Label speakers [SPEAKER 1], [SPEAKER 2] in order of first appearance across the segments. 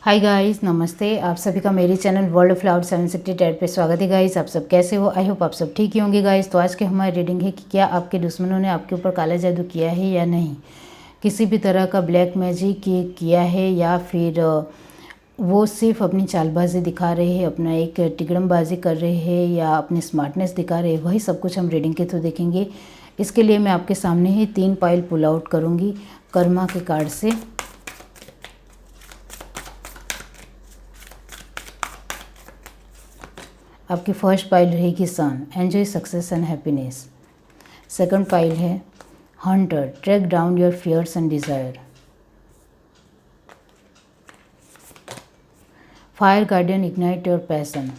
[SPEAKER 1] Hi guys, नमस्ते। आप सभी का मेरे चैनल वर्ल्ड ऑफ क्लाउड 768 पे स्वागत है गाइस। आप सब कैसे हो? आई होप आप सब ठीक ही होंगे गाइस। तो आज की हमारी रीडिंग है कि क्या आपके दुश्मनों ने आपके ऊपर काला जादू किया है या नहीं, किसी भी तरह का ब्लैक मैजिक किया है, या फिर वो सिर्फ अपनी चालबाजी दिखा रहे हैं, अपना एक तिकड़मबाजी कर रहे हैं, या अपनी स्मार्टनेस दिखा रहे हैं। वही सब कुछ हम रीडिंग के थ्रू देखेंगे। इसके लिए मैं आपके सामने ही 3 पाइल पुल आउट करूँगी कर्मा के कार्ड से। आपकी फर्स्ट पाइल रहेगी sun, enjoy success and happiness. Second pile है hunter, track down your fears and desire. Fire guardian, ignite your passion.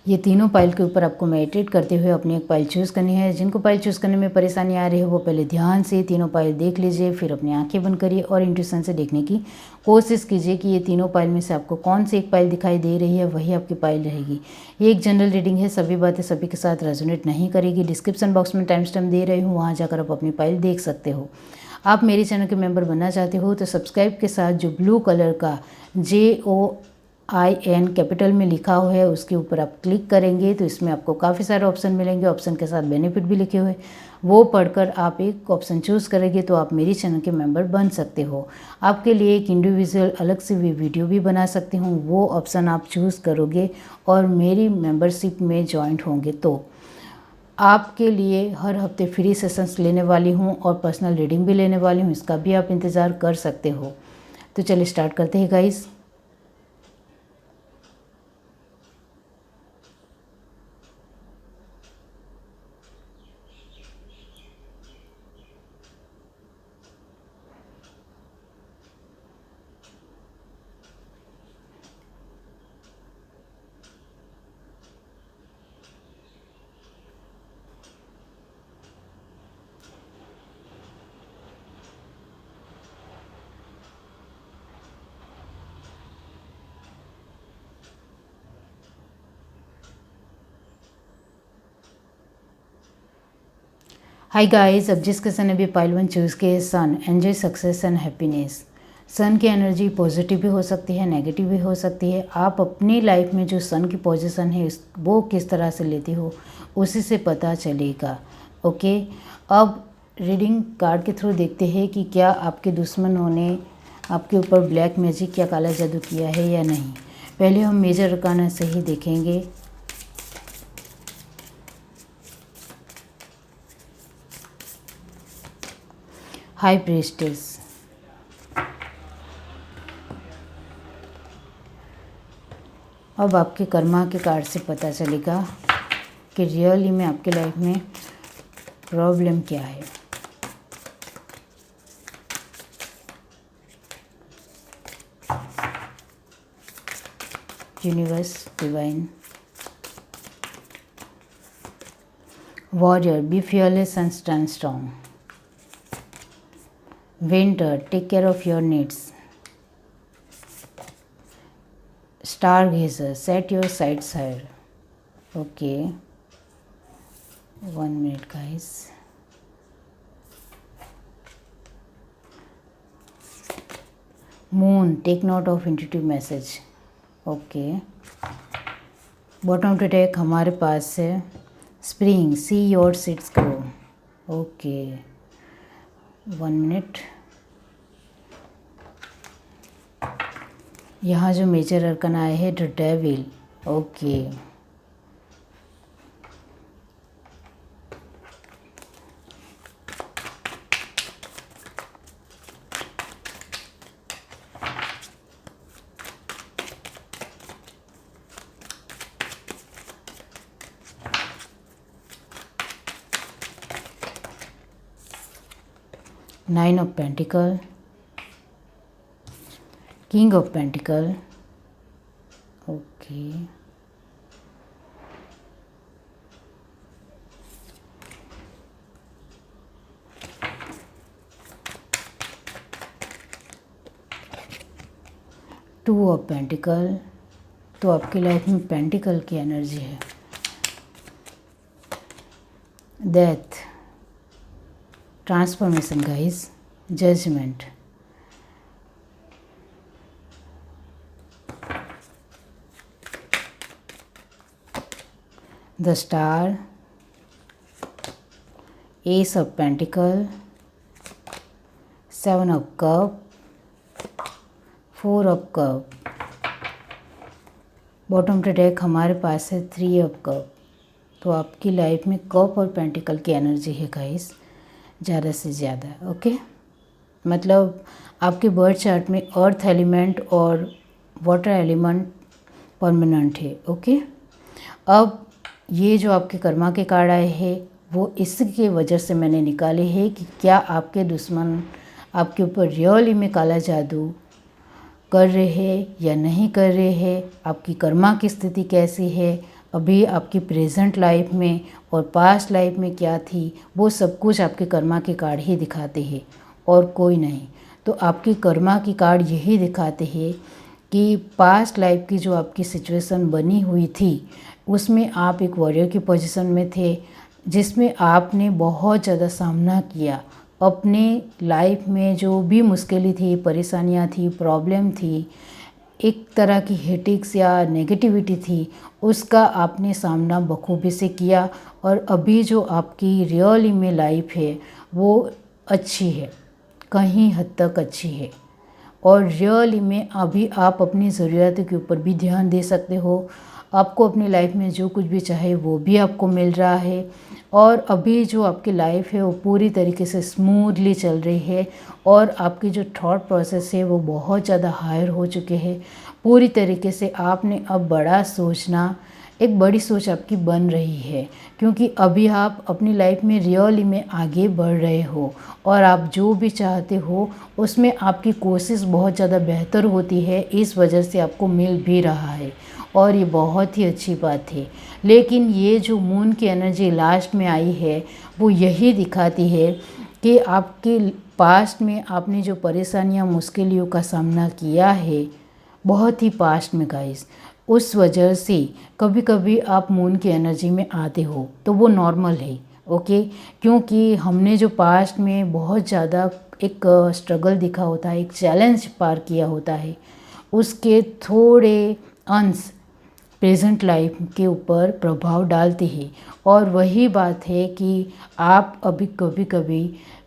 [SPEAKER 1] ये तीनों पाइल के ऊपर आपको मेडिटेट करते हुए अपनी एक पाइल चूज़ करनी है। जिनको पाइल चूज़ करने में परेशानी आ रही है वो पहले ध्यान से तीनों पाइल देख लीजिए, फिर अपनी आंखें बंद करिए और इंट्यूशन से देखने की कोशिश कीजिए कि ये तीनों पाइल में से आपको कौन सी एक पाइल दिखाई दे रही है, वही आपकी पाइल रहेगी। ये एक जनरल रीडिंग है, सभी बातें सभी के साथ रेजोनेट नहीं करेगी। डिस्क्रिप्शन बॉक्स में टाइम स्टैम्प दे रही हूँ, वहाँ जाकर आप अपनी पाइल देख सकते हो। आप मेरे चैनल के मेंबर बनना चाहते हो तो सब्सक्राइब के साथ जो ब्लू कलर का JOIN कैपिटल में लिखा हुआ है उसके ऊपर आप क्लिक करेंगे तो इसमें आपको काफ़ी सारे ऑप्शन मिलेंगे। ऑप्शन के साथ बेनिफिट भी लिखे हुए, वो पढ़कर आप एक ऑप्शन चूज़ करेंगे तो आप मेरी चैनल के मेंबर बन सकते हो। आपके लिए एक इंडिविजुअल अलग से भी वीडियो भी बना सकती हूँ, वो ऑप्शन आप चूज़ करोगे और मेरी मेंबरशिप में ज्वाइंट होंगे तो आपके लिए हर हफ्ते फ्री सेशंस लेने वाली हूँ और पर्सनल रीडिंग भी लेने वाली हूँ। इसका भी आप इंतज़ार कर सकते हो। तो चलिए स्टार्ट करते हैं गाइस। हाय गाइस, अब जिसके सन अभी पाइल 1 चूज़ के सन, एंजॉय सक्सेस एंड हैप्पीनेस। सन की एनर्जी पॉजिटिव भी हो सकती है, नेगेटिव भी हो सकती है। आप अपनी लाइफ में जो सन की पोजीशन है वो किस तरह से लेते हो उसी से पता चलेगा। ओके, अब रीडिंग कार्ड के थ्रू देखते हैं कि क्या आपके दुश्मनों ने आपके ऊपर ब्लैक मैजिक या काला जादू किया है या नहीं। पहले हम मेजर अरकाना से ही देखेंगे। हाई प्रीस्टेस, अब आपके कर्मा के कार्ड से पता चलेगा कि रियली में आपके लाइफ में प्रॉब्लम क्या है। Universe, divine, warrior, be fearless and stand strong. Winter, take care of your needs. Stargazer, set your sights higher. Okay, 1 minute guys. Moon, take note of intuitive message. Okay. Bottom to deck हमारे पास है Spring, see your seeds grow. Okay, 1 minute. यहाँ जो major arcana आए हैं the devil. Okay, nine of pentacle, king of pentacle. Okay, two of pentacle. तो आपकी life में पेंटिकल की एनर्जी है। Death, transformation guys, judgement, the star, ace of pentacle, 7 of cup, 4 of cup. Bottom पे deck हमारे पास है 3 of cup. तो आपकी लाइफ में कप और पेंटिकल की एनर्जी है गाइस, ज़्यादा से ज़्यादा। ओके, मतलब आपके बर्थ चार्ट में अर्थ एलिमेंट और वाटर एलिमेंट परमानेंट है। ओके, अब ये जो आपके कर्मा के कार्ड आए हैं वो इसकी वजह से मैंने निकाले हैं कि क्या आपके दुश्मन आपके ऊपर रियली में काला जादू कर रहे हैं या नहीं कर रहे हैं, आपकी कर्मा की स्थिति कैसी है, अभी आपकी प्रेजेंट लाइफ में और पास्ट लाइफ में क्या थी, वो सब कुछ आपके कर्मा के कार्ड ही दिखाते हैं और कोई नहीं। तो आपकी कर्मा की कार्ड यही दिखाते हैं कि पास्ट लाइफ की जो आपकी सिचुएशन बनी हुई थी उसमें आप एक वॉरियर की पोजीशन में थे, जिसमें आपने बहुत ज़्यादा सामना किया। अपने लाइफ में जो भी मुश्किलें थी, परेशानियां थी, प्रॉब्लम थी, एक तरह की हेटिक्स या नेगेटिविटी थी, उसका आपने सामना बखूबी से किया। और अभी जो आपकी रियली में लाइफ है वो अच्छी है, कहीं हद तक अच्छी है। और रियली में अभी आप अपनी ज़रूरतों के ऊपर भी ध्यान दे सकते हो। आपको अपनी लाइफ में जो कुछ भी चाहे वो भी आपको मिल रहा है। और अभी जो आपकी लाइफ है वो पूरी तरीके से स्मूथली चल रही है और आपकी जो थॉट प्रोसेस है वो बहुत ज़्यादा हायर हो चुके हैं। पूरी तरीके से आपने अब बड़ा सोचना, एक बड़ी सोच आपकी बन रही है, क्योंकि अभी आप अपनी लाइफ में रियली में आगे बढ़ रहे हो और आप जो भी चाहते हो उसमें आपकी कोशिश बहुत ज़्यादा बेहतर होती है। इस वजह से आपको मिल भी रहा है और ये बहुत ही अच्छी बात है। लेकिन ये जो मून की एनर्जी लास्ट में आई है वो यही दिखाती है कि आपके पास्ट में आपने जो परेशानियां, मुश्किलों का सामना किया है बहुत ही पास्ट में गाइस, उस वजह से कभी कभी आप मून की एनर्जी में आते हो तो वो नॉर्मल है। ओके, क्योंकि हमने जो पास्ट में बहुत ज़्यादा एक स्ट्रगल दिखा होता है, एक चैलेंज पार किया होता है, उसके थोड़े अंश प्रेजेंट लाइफ के ऊपर प्रभाव डालते हैं। और वही बात है कि आप अभी कभी कभी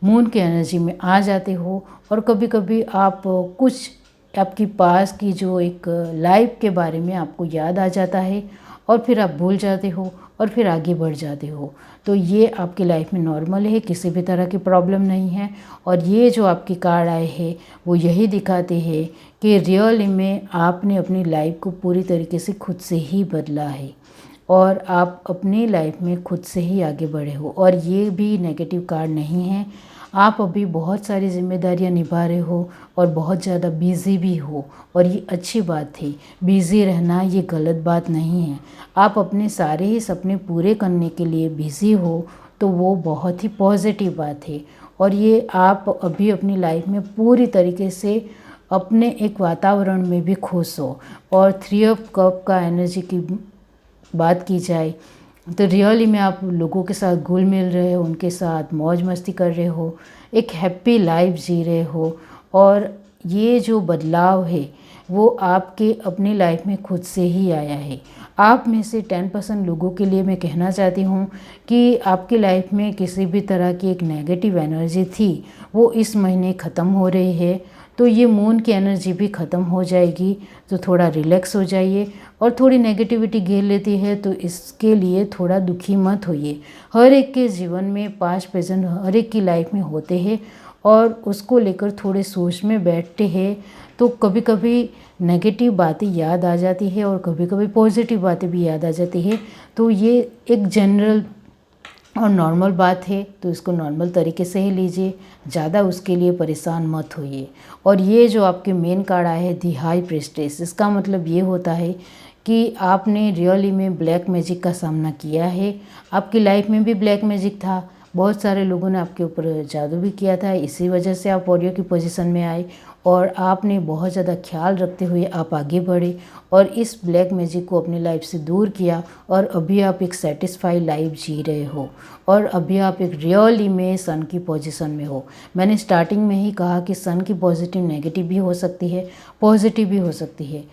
[SPEAKER 1] मून की एनर्जी में आ जाते हो और कभी कभी आप कुछ आपकी पास की जो एक लाइफ के बारे में आपको याद आ जाता है और फिर आप भूल जाते हो और फिर आगे बढ़ जाते हो। तो ये आपकी लाइफ में नॉर्मल है, किसी भी तरह की प्रॉब्लम नहीं है। और ये जो आपके कार्ड आए हैं वो यही दिखाते हैं कि रियल में आपने अपनी लाइफ को पूरी तरीके से खुद से ही बदला है और आप अपनी लाइफ में खुद से ही आगे बढ़े हो। और ये भी नेगेटिव कार्ड नहीं है, आप अभी बहुत सारी जिम्मेदारियां निभा रहे हो और बहुत ज़्यादा बिज़ी भी हो और ये अच्छी बात है। बिज़ी रहना ये गलत बात नहीं है, आप अपने सारे ही सपने पूरे करने के लिए बिज़ी हो तो वो बहुत ही पॉजिटिव बात है। और ये आप अभी अपनी लाइफ में पूरी तरीके से अपने एक वातावरण में भी खुश हो। और 3 ऑफ कप का एनर्जी की बात की जाए तो रियली में आप लोगों के साथ घुल मिल रहे हो, उनके साथ मौज मस्ती कर रहे हो, एक हैप्पी लाइफ जी रहे हो। और ये जो बदलाव है वो आपके अपनी लाइफ में खुद से ही आया है। आप में से 10% लोगों के लिए मैं कहना चाहती हूँ कि आपकी लाइफ में किसी भी तरह की एक नेगेटिव एनर्जी थी वो इस महीने ख़त्म हो रही है। तो ये मून की एनर्जी भी ख़त्म हो जाएगी, तो थोड़ा रिलैक्स हो जाइए। और थोड़ी नेगेटिविटी घेर लेती है तो इसके लिए थोड़ा दुखी मत होइए। हर एक के जीवन में पास्ट प्रेजेंट हर एक की लाइफ में होते हैं और उसको लेकर थोड़े सोच में बैठते हैं तो कभी कभी नेगेटिव बातें याद आ जाती है और कभी कभी पॉजिटिव बातें भी याद आ जाती है। तो ये एक जनरल और नॉर्मल बात है, तो इसको नॉर्मल तरीके से ही लीजिए, ज़्यादा उसके लिए परेशान मत होइए। और ये जो आपके मेन कार्ड आए हैं दी हाई प्रीस्टेस, इसका मतलब ये होता है कि आपने रियली में ब्लैक मैजिक का सामना किया है। आपकी लाइफ में भी ब्लैक मैजिक था, बहुत सारे लोगों ने आपके ऊपर जादू भी किया था, इसी वजह से आप वॉरियर की पोजीशन में आए और आपने बहुत ज़्यादा ख्याल रखते हुए आप आगे बढ़े और इस ब्लैक मैजिक को अपनी लाइफ से दूर किया। और अभी आप एक सेटिस्फाई लाइफ जी रहे हो और अभी आप एक रियली में सन की पोजीशन में हो। मैंने स्टार्टिंग में ही कहा कि सन की पॉजिटिव नेगेटिव भी हो सकती है, पॉजिटिव भी हो सकती है।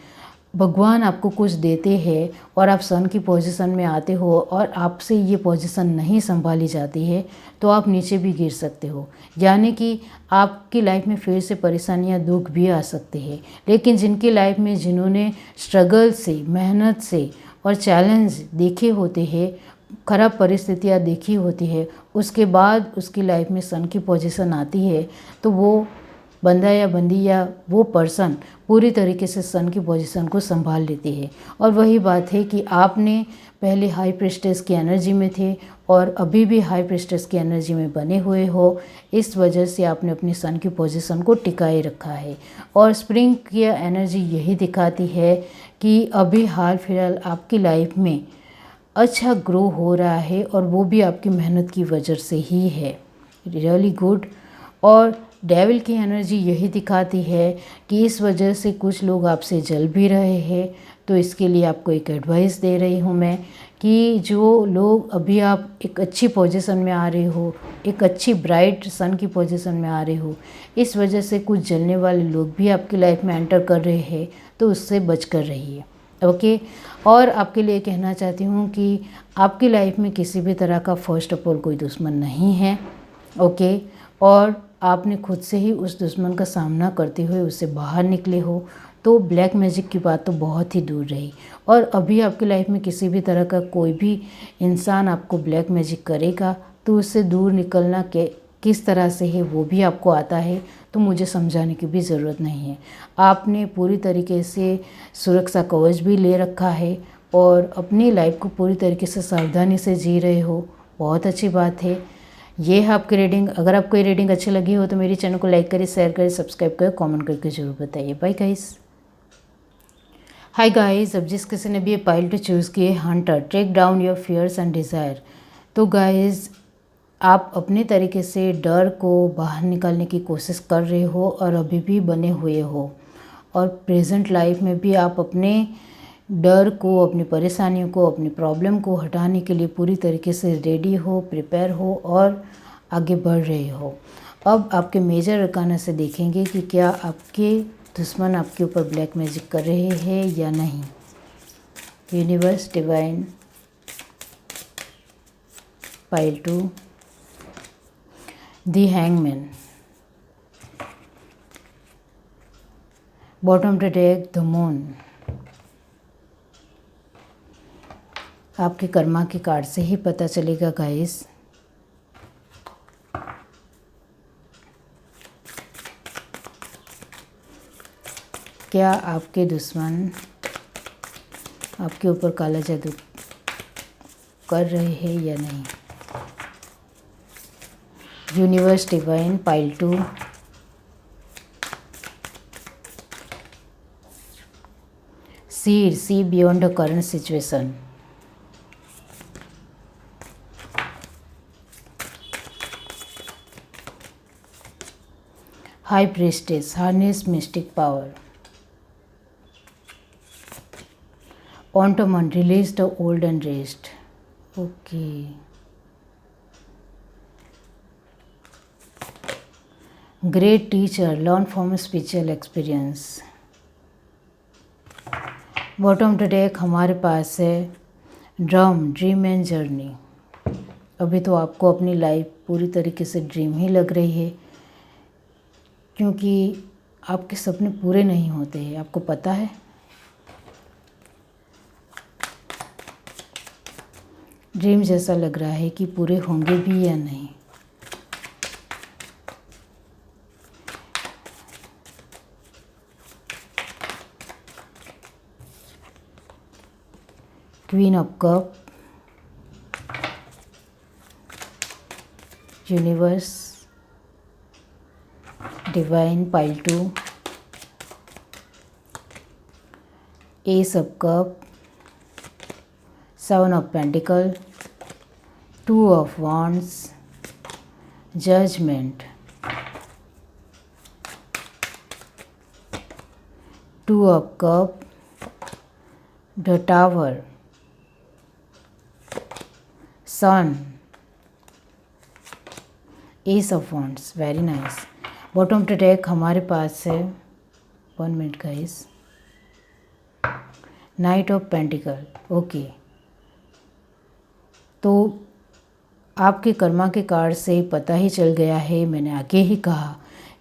[SPEAKER 1] भगवान आपको कुछ देते हैं और आप सन की पोजीशन में आते हो और आपसे ये पोजीशन नहीं संभाली जाती है तो आप नीचे भी गिर सकते हो, यानी कि आपकी लाइफ में फिर से परेशानियां दुख भी आ सकते हैं। लेकिन जिनकी लाइफ में जिन्होंने स्ट्रगल से, मेहनत से और चैलेंज देखे होते हैं, ख़राब परिस्थितियाँ देखी होती है, उसके बाद उसकी लाइफ में सन की पोजीशन आती है तो वो बंदा या बंदी या वो पर्सन पूरी तरीके से सन की पोजीशन को संभाल लेती है। और वही बात है कि आपने पहले हाई प्रेस्टेस की एनर्जी में थे और अभी भी हाई प्रेस्टेस की एनर्जी में बने हुए हो, इस वजह से आपने अपनी सन की पोजीशन को टिकाए रखा है। और स्प्रिंग की एनर्जी यही दिखाती है कि अभी हाल फिलहाल आपकी लाइफ में अच्छा ग्रो हो रहा है और वो भी आपकी मेहनत की वजह से ही है। Really good. और डेविल की एनर्जी यही दिखाती है कि इस वजह से कुछ लोग आपसे जल भी रहे हैं, तो इसके लिए आपको एक एडवाइस दे रही हूँ मैं कि जो लोग अभी आप एक अच्छी पोजीशन में आ रहे हो, एक अच्छी ब्राइट सन की पोजीशन में आ रहे हो, इस वजह से कुछ जलने वाले लोग भी आपकी लाइफ में एंटर कर रहे हैं, तो उससे बच कर रहिए। ओके। और आपके लिए कहना चाहती हूँ कि आपकी लाइफ में किसी भी तरह का फर्स्ट ऑफ ऑल कोई दुश्मन नहीं है। ओके। और आपने खुद से ही उस दुश्मन का सामना करते हुए उससे बाहर निकले हो, तो ब्लैक मैजिक की बात तो बहुत ही दूर रही। और अभी आपकी लाइफ में किसी भी तरह का कोई भी इंसान आपको ब्लैक मैजिक करेगा तो उससे दूर निकलना के किस तरह से है वो भी आपको आता है, तो मुझे समझाने की भी ज़रूरत नहीं है। आपने पूरी तरीके से सुरक्षा कवच भी ले रखा है और अपनी लाइफ को पूरी तरीके से सावधानी से जी रहे हो, बहुत अच्छी बात है। ये है आपकी रीडिंग। अगर आपको ये रीडिंग अच्छी लगी हो तो मेरी चैनल को लाइक करें, शेयर करें, सब्सक्राइब करें, कमेंट करके ज़रूर बताइए। Bye guys. हाय गाइस, अब जिस किसी ने भी ये पाइल टू चूज़ किए, hunter, take down your fears and desire. तो गाइस, आप अपने तरीके से डर को बाहर निकालने की कोशिश कर रहे हो और अभी भी बने हुए हो, और प्रेजेंट लाइफ में भी आप अपने डर को, अपनी परेशानियों को, अपनी प्रॉब्लम को हटाने के लिए पूरी तरीके से रेडी हो, प्रिपेयर हो और आगे बढ़ रहे हो। अब आपके मेजर अरकाना से देखेंगे कि क्या आपके दुश्मन आपके ऊपर ब्लैक मैजिक कर रहे हैं या नहीं। Universe, divine, pile 2, the hangman, bottom of the deck, the moon. आपके कर्मा के कार्ड से ही पता चलेगा गाइस। क्या आपके दुश्मन आपके ऊपर काला जादू कर रहे हैं या नहीं। Universe, divine, pile 2, see beyond the current situation. High Priestess, harness mystic power. Ontoman, release the old and rest. Okay. Great teacher, learn from a spiritual experience. Bottom of the deck हमारे पास है dream and journey. अभी तो आपको अपनी life पूरी तरीके से ड्रीम ही लग रही है, क्योंकि आपके सपने पूरे नहीं होते हैं, आपको पता है। ड्रीम जैसा लग रहा है कि पूरे होंगे भी या नहीं। Queen of cup, universe, divine, pile 2, ace of cup, 7 of pentacle, 2 of wands, judgement, 2 of cup, the tower, sun, ace of wands. Very nice. Bottom of the deck हमारे पास है 1 minute guys. Knight of pentacle. Okay, तो आपके कर्मा के card से पता ही चल गया है, मैंने आगे ही कहा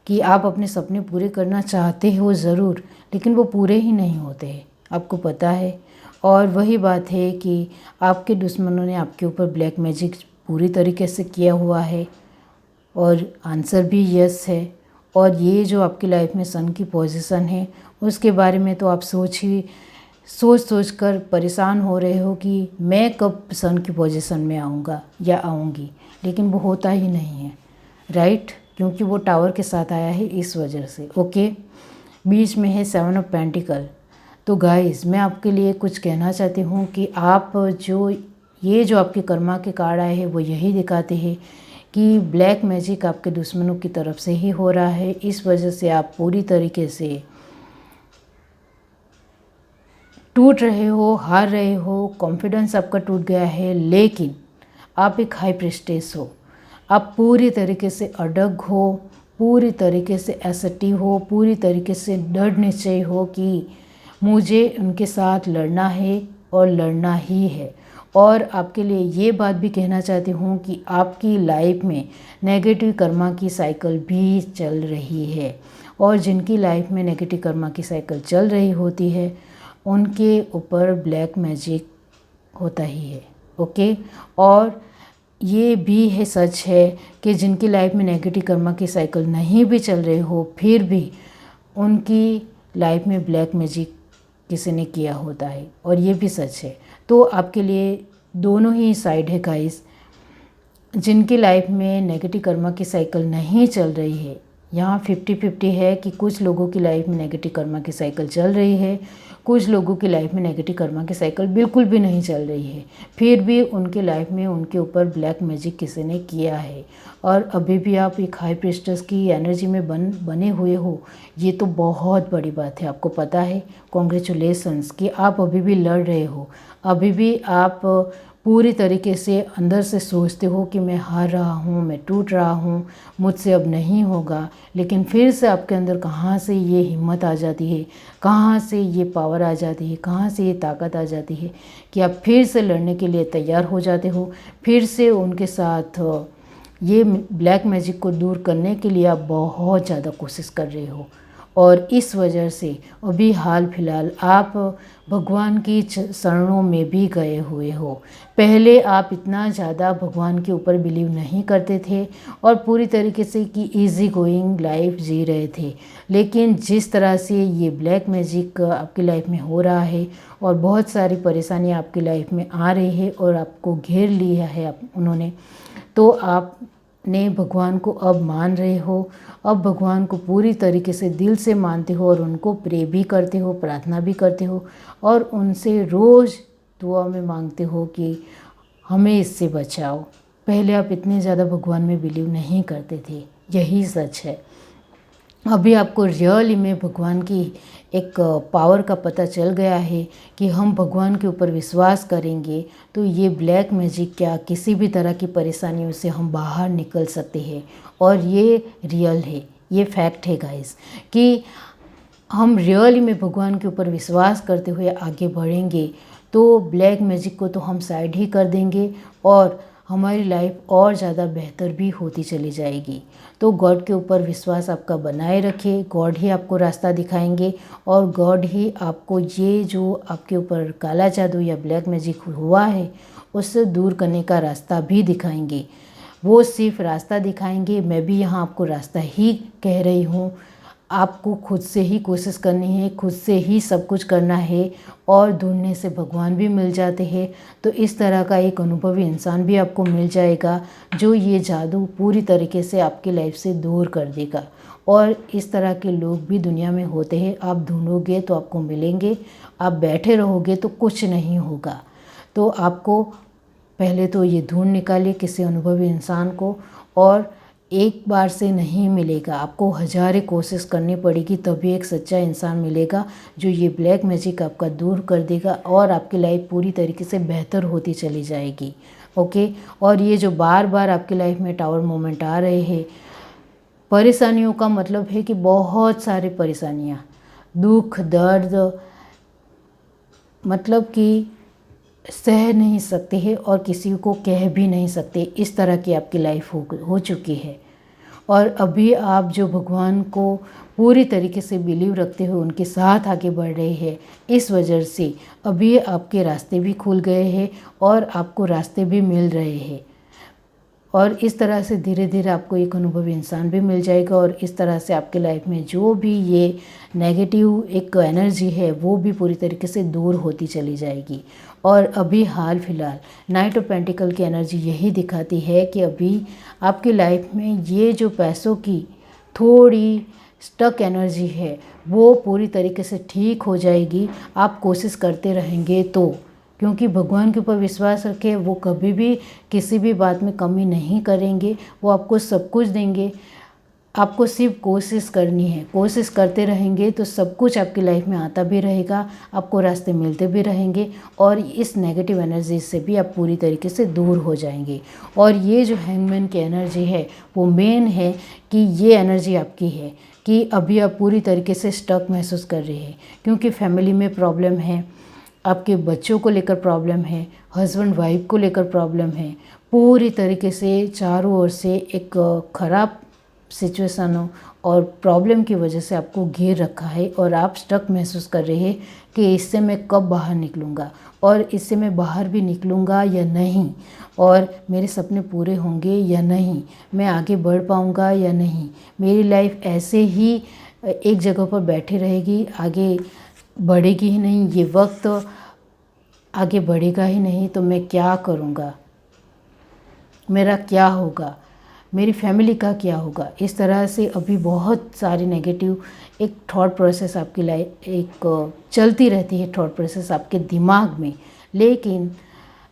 [SPEAKER 1] कि आप अपने सपने पूरे करना चाहते हो ज़रूर, लेकिन वो पूरे ही नहीं होते हैं, आपको पता है। और वही बात है कि आपके दुश्मनों ने आपके ऊपर ब्लैक मैजिक पूरी तरीके से किया हुआ है, और आंसर भी यस है। और ये जो आपकी लाइफ में सन की पोजीशन है, उसके बारे में तो आप सोच कर परेशान हो रहे हो कि मैं कब सन की पोजीशन में आऊँगा या आऊँगी, लेकिन वो होता ही नहीं है, राइट, क्योंकि वो टावर के साथ आया है इस वजह से। ओके, बीच में है 7 ऑफ पेंटिकल। तो गाइस, मैं आपके लिए कुछ कहना चाहती हूँ कि आप जो आपके कर्मा के कार्ड आए हैं वो यही दिखाते हैं कि ब्लैक मैजिक आपके दुश्मनों की तरफ से ही हो रहा है। इस वजह से आप पूरी तरीके से टूट रहे हो, हार रहे हो, कॉन्फिडेंस आपका टूट गया है, लेकिन आप एक हाई प्रेस्टेज हो। आप पूरी तरीके से अडग हो, पूरी तरीके से असर्टिव हो, पूरी तरीके से दृढ़ निश्चय हो कि मुझे उनके साथ लड़ना है और लड़ना ही है। और आपके लिए ये बात भी कहना चाहती हूँ कि आपकी लाइफ में नेगेटिव कर्मा की साइकिल भी चल रही है, और जिनकी लाइफ में नेगेटिव कर्मा की साइकिल चल रही होती है उनके ऊपर ब्लैक मैजिक होता ही है। ओके, और ये भी है, सच है कि जिनकी लाइफ में नेगेटिव कर्मा की साइकिल नहीं भी चल रही हो, फिर भी उनकी लाइफ में ब्लैक मैजिक किसी ने किया होता है, और ये भी सच है। तो आपके लिए दोनों ही साइड है गाइस। जिनकी लाइफ में नेगेटिव कर्मा की साइकिल नहीं चल रही है, यहाँ 50-50 है कि कुछ लोगों की लाइफ में नेगेटिव कर्मा की साइकिल चल रही है, कुछ लोगों की लाइफ में नेगेटिव कर्मा की साइकिल बिल्कुल भी नहीं चल रही है, फिर भी उनके लाइफ में उनके ऊपर ब्लैक मैजिक किसी ने किया है। और अभी भी आप एक हाई प्रीस्टेस की एनर्जी में बने हुए हो, ये तो बहुत बड़ी बात है। आपको पता है, कॉन्ग्रेचुलेसन्स कि आप अभी भी लड़ रहे हो। अभी भी आप पूरी तरीके से अंदर से सोचते हो कि मैं हार रहा हूँ, मैं टूट रहा हूँ, मुझसे अब नहीं होगा, लेकिन फिर से आपके अंदर कहाँ से ये हिम्मत आ जाती है, कहाँ से ये पावर आ जाती है, कहाँ से ये ताकत आ जाती है कि आप फिर से लड़ने के लिए तैयार हो जाते हो। फिर से उनके साथ ये ब्लैक मैजिक को दूर करने के लिए आप बहुत ज़्यादा कोशिश कर रहे हो, और इस वजह से अभी हाल फिलहाल आप भगवान की शरणों में भी गए हुए हो। पहले आप इतना ज़्यादा भगवान के ऊपर बिलीव नहीं करते थे और पूरी तरीके से कि इजी गोइंग लाइफ जी रहे थे, लेकिन जिस तरह से ये ब्लैक मैजिक आपकी लाइफ में हो रहा है और बहुत सारी परेशानियाँ आपकी लाइफ में आ रही है और आपको घेर लिया है उन्होंने, तो आपने भगवान को अब मान रहे हो। अब भगवान को पूरी तरीके से दिल से मानते हो और उनको प्रे भी करते हो, प्रार्थना भी करते हो, और उनसे रोज़ दुआ में मांगते हो कि हमें इससे बचाओ। पहले आप इतने ज़्यादा भगवान में बिलीव नहीं करते थे, यही सच है। अभी आपको रियली में भगवान की एक पावर का पता चल गया है कि हम भगवान के ऊपर विश्वास करेंगे तो ये ब्लैक मैजिक क्या किसी भी तरह की परेशानियों से हम बाहर निकल सकते हैं। और ये रियल है, ये फैक्ट है गाइस कि हम रियली में भगवान के ऊपर विश्वास करते हुए आगे बढ़ेंगे तो ब्लैक मैजिक को तो हम साइड ही कर देंगे और हमारी लाइफ और ज़्यादा बेहतर भी होती चली जाएगी। तो गॉड के ऊपर विश्वास आपका बनाए रखिए, गॉड ही आपको रास्ता दिखाएंगे और गॉड ही आपको ये जो आपके ऊपर काला जादू या ब्लैक मैजिक हुआ है उससे दूर करने का रास्ता भी दिखाएंगे। वो सिर्फ रास्ता दिखाएंगे, मैं भी यहाँ आपको रास्ता ही कह रही हूँ। आपको खुद से ही कोशिश करनी है, खुद से ही सब कुछ करना है और ढूंढने से भगवान भी मिल जाते हैं। तो इस तरह का एक अनुभवी इंसान भी आपको मिल जाएगा जो ये जादू पूरी तरीके से आपकी लाइफ से दूर कर देगा। और इस तरह के लोग भी दुनिया में होते हैं, आप ढूंढोगे तो आपको मिलेंगे, आप बैठे रहोगे तो कुछ नहीं होगा। तो आपको पहले तो ये ढूंढ निकालिए किसी अनुभवी इंसान को, और एक बार से नहीं मिलेगा, आपको हज़ारों कोशिश करनी पड़ेगी तभी एक सच्चा इंसान मिलेगा जो ये ब्लैक मैजिक आपका दूर कर देगा और आपकी लाइफ पूरी तरीके से बेहतर होती चली जाएगी। ओके, और ये जो बार बार आपकी लाइफ में टावर मोमेंट आ रहे हैं, परेशानियों का मतलब है कि बहुत सारी परेशानियाँ, दुख, दर्द, मतलब कि सह नहीं सकते हैं और किसी को कह भी नहीं सकते, इस तरह की आपकी लाइफ हो चुकी है। और अभी आप जो भगवान को पूरी तरीके से बिलीव रखते हो, उनके साथ आगे बढ़ रहे हैं, इस वजह से अभी आपके रास्ते भी खुल गए हैं और आपको रास्ते भी मिल रहे हैं। और इस तरह से धीरे धीरे आपको एक अनुभवी इंसान भी मिल जाएगा और इस तरह से आपके लाइफ में जो भी ये नेगेटिव एक एनर्जी है वो भी पूरी तरीके से दूर होती चली जाएगी। और अभी हाल फिलहाल नाइट ऑफ पेंटिकल की एनर्जी यही दिखाती है कि अभी आपकी लाइफ में ये जो पैसों की थोड़ी स्टक एनर्जी है वो पूरी तरीके से ठीक हो जाएगी, आप कोशिश करते रहेंगे तो। क्योंकि भगवान के ऊपर विश्वास रखें, वो कभी भी किसी भी बात में कमी नहीं करेंगे, वो आपको सब कुछ देंगे। आपको सिर्फ कोशिश करनी है, कोशिश करते रहेंगे तो सब कुछ आपकी लाइफ में आता भी रहेगा, आपको रास्ते मिलते भी रहेंगे और इस नेगेटिव एनर्जी से भी आप पूरी तरीके से दूर हो जाएंगे। और ये जो हैंगमैन की एनर्जी है वो मेन है कि ये एनर्जी आपकी है कि अभी आप पूरी तरीके से स्टक महसूस कर रहे हैं, क्योंकि फैमिली में प्रॉब्लम है, आपके बच्चों को लेकर प्रॉब्लम है, हस्बैंड वाइफ को लेकर प्रॉब्लम है, पूरी तरीके से चारों ओर से एक ख़राब सिचुएशन हो और प्रॉब्लम की वजह से आपको घेर रखा है और आप स्टक महसूस कर रहे हैं कि इससे मैं कब बाहर निकलूँगा और इससे मैं बाहर भी निकलूँगा या नहीं, और मेरे सपने पूरे होंगे या नहीं, मैं आगे बढ़ पाऊँगा या नहीं, मेरी लाइफ ऐसे ही एक जगह पर बैठी रहेगी, आगे बढ़ेगी ही नहीं, ये वक्त आगे बढ़ेगा ही नहीं, तो मैं क्या करूँगा, मेरा क्या होगा, मेरी फैमिली का क्या होगा। इस तरह से अभी बहुत सारी नेगेटिव एक थॉट प्रोसेस आपकी लाइफ एक चलती रहती है, थॉट प्रोसेस आपके दिमाग में। लेकिन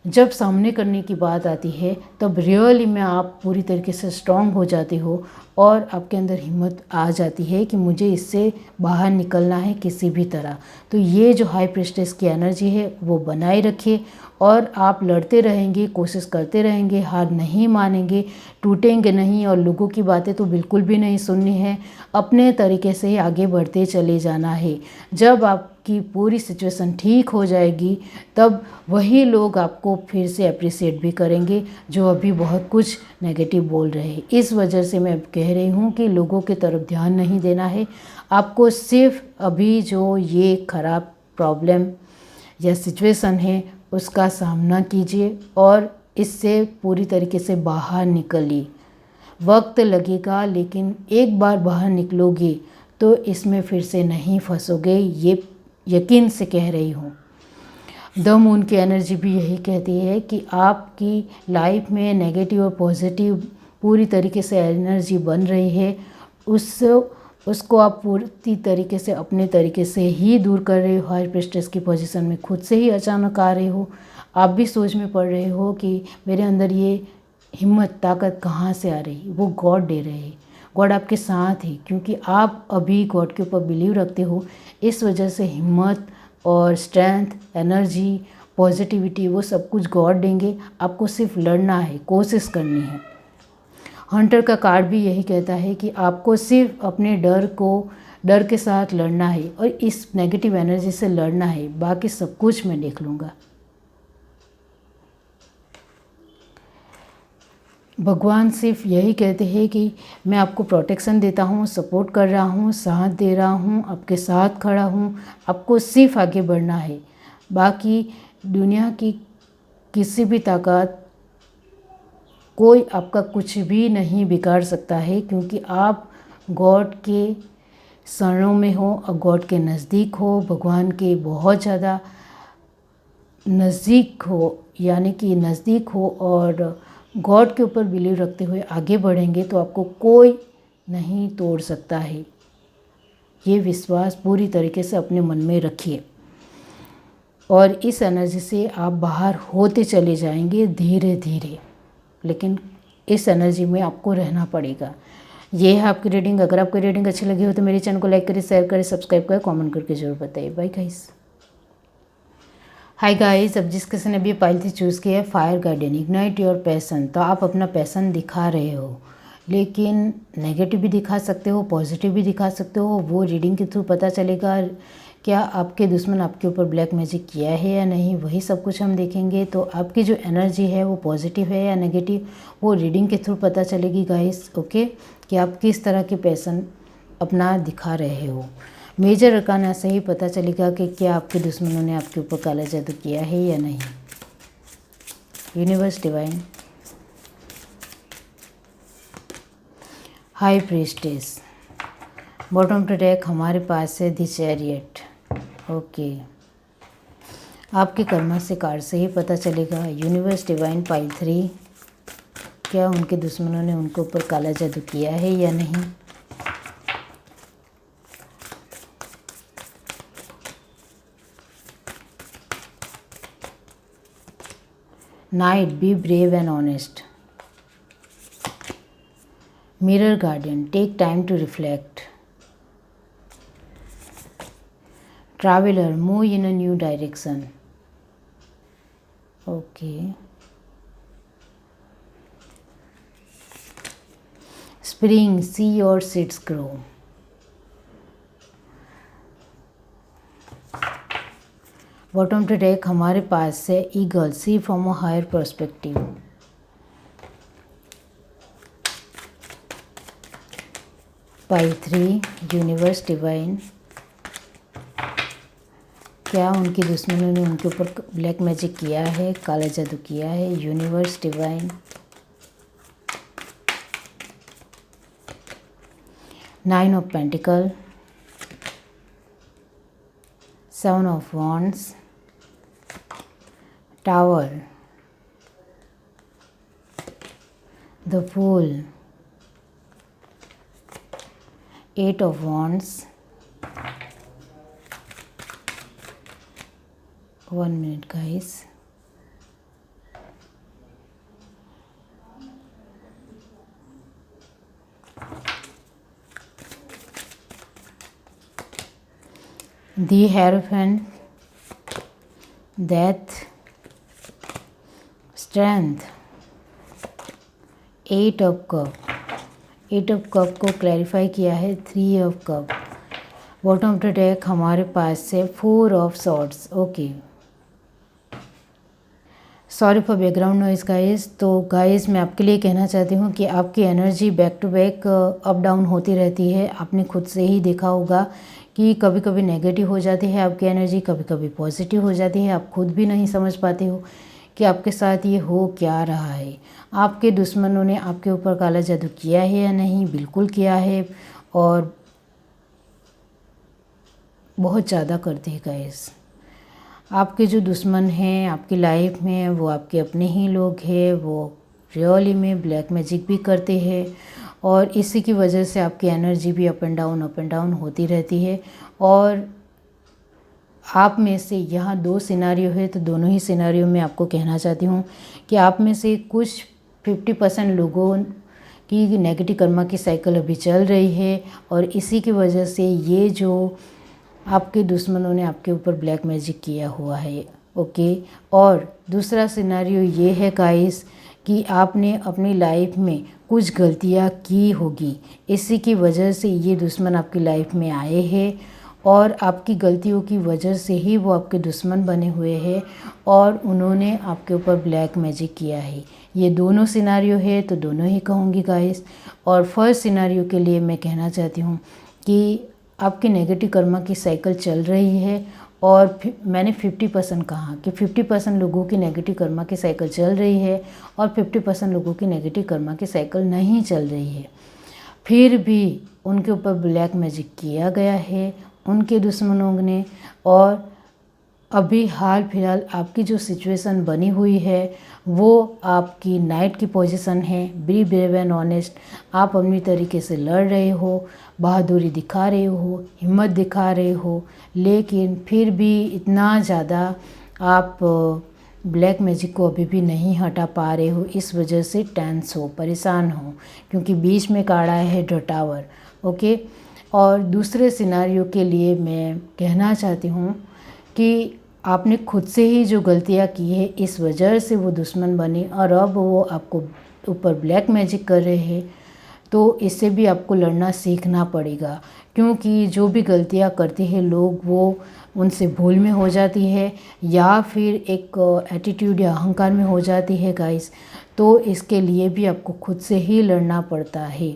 [SPEAKER 1] जब सामने करने की बात आती है तब रियली में आप पूरी तरीके से स्ट्रांग हो जाते हो और आपके अंदर हिम्मत आ जाती है कि मुझे इससे बाहर निकलना है किसी भी तरह। तो ये जो हाई प्रीस्टेस की एनर्जी है वो बनाए रखिए और आप लड़ते रहेंगे, कोशिश करते रहेंगे, हार नहीं मानेंगे, टूटेंगे नहीं और लोगों की बातें तो बिल्कुल भी नहीं सुननी है, अपने तरीके से ही आगे बढ़ते चले जाना है। जब आपकी पूरी सिचुएशन ठीक हो जाएगी तब वही लोग आपको फिर से अप्रिशिएट भी करेंगे जो अभी बहुत कुछ नेगेटिव बोल रहे हैं। इस वजह से मैं कह रही हूँ कि लोगों की तरफ ध्यान नहीं देना है, आपको सिर्फ अभी जो ये ख़राब प्रॉब्लम या सिचुएशन है उसका सामना कीजिए और इससे पूरी तरीके से बाहर निकलिए। वक्त लगेगा लेकिन एक बार बाहर निकलोगे तो इसमें फिर से नहीं फंसोगे, ये यकीन से कह रही हूँ। द मून की एनर्जी भी यही कहती है कि आपकी लाइफ में नेगेटिव और पॉजिटिव पूरी तरीके से एनर्जी बन रही है, उसको आप पूरी तरीके से अपने तरीके से ही दूर कर रहे हो। हाई प्रीस्टेस की पोजीशन में खुद से ही अचानक आ रहे हो, आप भी सोच में पड़ रहे हो कि मेरे अंदर ये हिम्मत ताकत कहाँ से आ रही, वो गॉड दे रहे हैं। गॉड आपके साथ है क्योंकि आप अभी गॉड के ऊपर बिलीव रखते हो, इस वजह से हिम्मत और स्ट्रेंथ, एनर्जी, पॉजिटिविटी वो सब कुछ गॉड देंगे। आपको सिर्फ लड़ना है, कोशिश करनी है। हंटर का कार्ड भी यही कहता है कि आपको सिर्फ अपने डर के साथ लड़ना है और इस नेगेटिव एनर्जी से लड़ना है, बाकी सब कुछ मैं देख लूँगा। भगवान सिर्फ यही कहते हैं कि मैं आपको प्रोटेक्शन देता हूँ, सपोर्ट कर रहा हूँ, साथ दे रहा हूँ, आपके साथ खड़ा हूँ, आपको सिर्फ आगे बढ़ना है। बाकी दुनिया की किसी भी ताकत, कोई आपका कुछ भी नहीं बिगाड़ सकता है क्योंकि आप गॉड के शरणों में हो और गॉड के नज़दीक हो, भगवान के बहुत ज़्यादा नज़दीक हो, यानी कि नज़दीक हो और गॉड के ऊपर बिलीव रखते हुए आगे बढ़ेंगे तो आपको कोई नहीं तोड़ सकता है। ये विश्वास पूरी तरीके से अपने मन में रखिए और इस एनर्जी से आप बाहर होते चले जाएंगे धीरे धीरे, लेकिन इस एनर्जी में आपको रहना पड़ेगा। ये है आपकी रीडिंग। अगर आपको रीडिंग अच्छी लगी हो तो मेरे चैनल को लाइक करें, शेयर करें, सब्सक्राइब करें, कमेंट करके जरूर बताइए। Bye guys. हाय गाइस, अब जिस किसी ने भी पाइल थी चूज़ किया है fire guardian, ignite your passion. तो आप अपना पैसन दिखा रहे हो, लेकिन नेगेटिव भी दिखा सकते हो, पॉजिटिव भी दिखा सकते हो, वो रीडिंग के थ्रू पता चलेगा क्या आपके दुश्मन आपके ऊपर ब्लैक मैजिक किया है या नहीं, वही सब कुछ हम देखेंगे। तो आपकी जो एनर्जी है वो पॉजिटिव है या नेगेटिव, वो रीडिंग के थ्रू पता चलेगी गाइस। ओके, कि आप किस तरह के पैशन अपना दिखा रहे हो। मेजर अरकाना से ही पता चलेगा कि क्या आपके दुश्मनों ने आपके ऊपर काला जादू किया है या नहीं। Universe divine, high priestess, bottom to deck हमारे पास है द चैरियट। ओके, आपके कर्मा से कार्ड से ही पता चलेगा। यूनिवर्स डिवाइन पाइल 3, क्या उनके दुश्मनों ने उनके ऊपर काला जादू किया है या नहीं। Knight, be brave and honest. Mirror guardian, take time to reflect. Traveller, move in a new direction. Okay, spring, see your seeds grow. Bottom to deck हमारे पास है eagle, see from a higher perspective. Pile 3, universe divine, क्या उनके दुश्मनों ने उनके ऊपर black magic किया है, काला जादू किया है। Universe divine, nine of pentacle, 7 of wands, tower, the fool, 8 of wands. 1 minute guys। The Hierophant, Death, Strength, 8 of Cup। 8 of cup को क्लैरिफाई किया है 3 of cup. Bottom to deck हमारे पास है 4 of swords. Okay, sorry for background noise guys. तो guys मैं आपके लिए कहना चाहती हूँ कि आपकी energy back to back up down होती रहती है। आपने खुद से ही देखा होगा कि कभी कभी नेगेटिव हो जाती है आपकी एनर्जी, कभी कभी पॉजिटिव हो जाती है। आप खुद भी नहीं समझ पाते हो कि आपके साथ ये हो क्या रहा है। आपके दुश्मनों ने आपके ऊपर काला जादू किया है या नहीं, बिल्कुल किया है, और बहुत ज़्यादा करते हैं गाइस। आपके जो दुश्मन हैं आपकी लाइफ में, वो आपके अपने ही लोग हैं। वो रियली में ब्लैक मैजिक भी करते हैं, और इसी की वजह से आपकी एनर्जी भी अप एंड डाउन होती रहती है। और आप में से यहाँ 2 सिनारियो है, तो दोनों ही सिनारियो में आपको कहना चाहती हूँ कि आप में से कुछ 50% लोगों की नेगेटिव कर्मा की साइकिल अभी चल रही है, और इसी की वजह से ये जो आपके दुश्मनों ने आपके ऊपर ब्लैक मैजिक किया हुआ है। ओके, और दूसरा सिनारियो ये है गाइस कि आपने अपनी लाइफ में कुछ गलतियाँ की होगी, इसी की वजह से ये दुश्मन आपकी लाइफ में आए हैं, और आपकी गलतियों की वजह से ही वो आपके दुश्मन बने हुए हैं, और उन्होंने आपके ऊपर ब्लैक मैजिक किया है। ये दोनों सिनारियो है, तो दोनों ही कहूँगी गाइस। और फर्स्ट सिनारियो के लिए मैं कहना चाहती हूँ कि आपकी नेगेटिव कर्मा की साइकिल चल रही है, और मैंने 50% कहा कि 50% लोगों की नेगेटिव कर्मा की साइकिल चल रही है, और 50% लोगों की नेगेटिव कर्मा की साइकिल नहीं चल रही है। फिर भी उनके ऊपर ब्लैक मैजिक किया गया है उनके दुश्मनों ने। और अभी हाल फिलहाल आपकी जो सिचुएशन बनी हुई है वो आपकी नाइट की पोजीशन है। बी ब्रेव एंड ऑनेस्ट, आप अपनी तरीके से लड़ रहे हो, बहादुरी दिखा रहे हो, हिम्मत दिखा रहे हो, लेकिन फिर भी इतना ज़्यादा आप ब्लैक मैजिक को अभी भी नहीं हटा पा रहे हो। इस वजह से टेंस हो, परेशान हो, क्योंकि बीच में काढ़ा है द टावर। ओके, और दूसरे सिनारियो के लिए मैं कहना चाहती हूँ कि आपने खुद से ही जो गलतियाँ की है इस वजह से वो दुश्मन बने, और अब वो आपको ऊपर ब्लैक मैजिक कर रहे हैं। तो इससे भी आपको लड़ना सीखना पड़ेगा, क्योंकि जो भी गलतियाँ करते हैं लोग वो उनसे भूल में हो जाती है या फिर एक एटीट्यूड या अहंकार में हो जाती है गाइस। तो इसके लिए भी आपको खुद से ही लड़ना पड़ता है।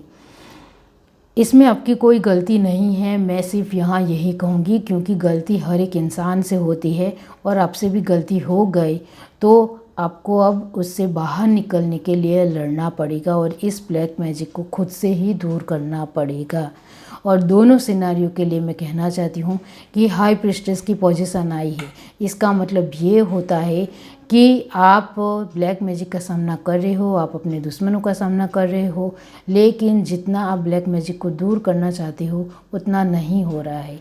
[SPEAKER 1] इसमें आपकी कोई गलती नहीं है, मैं सिर्फ यहाँ यही कहूँगी, क्योंकि गलती हर एक इंसान से होती है और आपसे भी गलती हो गई तो आपको अब उससे बाहर निकलने के लिए लड़ना पड़ेगा और इस ब्लैक मैजिक को खुद से ही दूर करना पड़ेगा। और दोनों सिनारियों के लिए मैं कहना चाहती हूँ कि हाई प्रिस्टेस की पोजीशन आई है, इसका मतलब ये होता है कि आप ब्लैक मैजिक का सामना कर रहे हो, आप अपने दुश्मनों का सामना कर रहे हो, लेकिन जितना आप ब्लैक मैजिक को दूर करना चाहते हो उतना नहीं हो रहा है।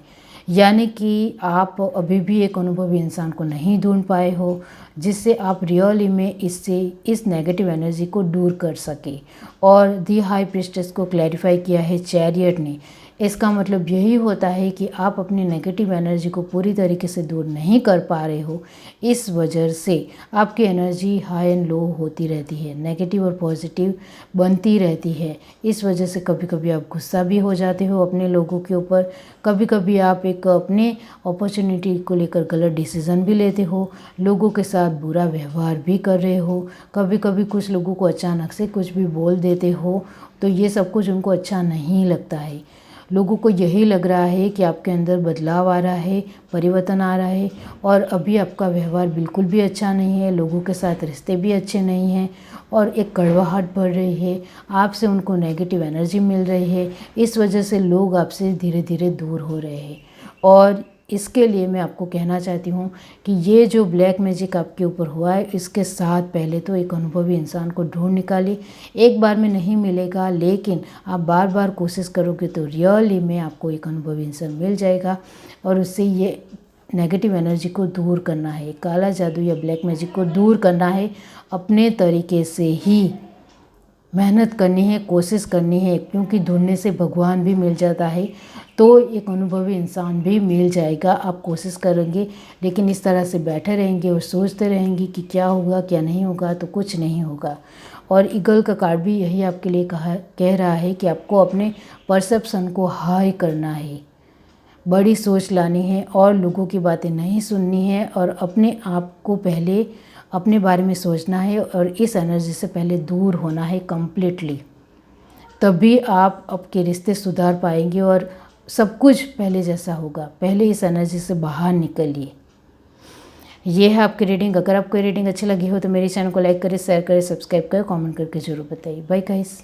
[SPEAKER 1] यानी कि आप अभी भी एक अनुभवी इंसान को नहीं ढूंढ पाए हो जिससे आप रियली में इस नेगेटिव एनर्जी को दूर कर सके। और दी हाई प्रिस्टेस को क्लैरिफाई किया है चैरियट ने। इसका मतलब यही होता है कि आप अपनी नेगेटिव एनर्जी को पूरी तरीके से दूर नहीं कर पा रहे हो, इस वजह से आपकी एनर्जी हाई एंड लो होती रहती है, नेगेटिव और पॉजिटिव बनती रहती है। इस वजह से कभी कभी आप गुस्सा भी हो जाते हो अपने लोगों के ऊपर, कभी कभी आप एक अपने अपॉर्चुनिटी को लेकर गलत डिसीज़न भी लेते हो, लोगों के साथ बुरा व्यवहार भी कर रहे हो, कभी कभी कुछ लोगों को अचानक से कुछ भी बोल देते हो, तो ये सब कुछ उनको अच्छा नहीं लगता है। लोगों को यही लग रहा है कि आपके अंदर बदलाव आ रहा है, परिवर्तन आ रहा है और अभी आपका व्यवहार बिल्कुल भी अच्छा नहीं है, लोगों के साथ रिश्ते भी अच्छे नहीं हैं और एक कड़वाहट बढ़ रही है, आपसे उनको नेगेटिव एनर्जी मिल रही है। इस वजह से लोग आपसे धीरे धीरे दूर हो रहे हैं। और इसके लिए मैं आपको कहना चाहती हूँ कि ये जो ब्लैक मैजिक आपके ऊपर हुआ है, इसके साथ पहले तो एक अनुभवी इंसान को ढूंढ निकालिए। एक बार में नहीं मिलेगा, लेकिन आप बार बार कोशिश करोगे तो रियली में आपको एक अनुभवी इंसान मिल जाएगा और उससे ये नेगेटिव एनर्जी को दूर करना है, काला जादू या ब्लैक मैजिक को दूर करना है। अपने तरीके से ही मेहनत करनी है, कोशिश करनी है, क्योंकि ढूंढने से भगवान भी मिल जाता है, तो एक अनुभवी इंसान भी मिल जाएगा। आप कोशिश करेंगे, लेकिन इस तरह से बैठे रहेंगे और सोचते रहेंगे कि क्या होगा क्या नहीं होगा, तो कुछ नहीं होगा। और ईगल का कार्ड भी यही आपके लिए कह रहा है कि आपको अपने परसेप्शन को हाई करना है, बड़ी सोच लानी है और लोगों की बातें नहीं सुननी है और अपने आप को पहले अपने बारे में सोचना है और इस एनर्जी से पहले दूर होना है कम्प्लीटली। तभी आप आपके रिश्ते सुधार पाएंगे और सब कुछ पहले जैसा होगा। पहले इस एनर्जी से बाहर निकलिए। ये है आपकी रीडिंग। अगर आपको रीडिंग अच्छी लगी हो तो मेरे चैनल को लाइक करें, शेयर करें, सब्सक्राइब करें, कमेंट करके जरूर बताइए। Bye guys.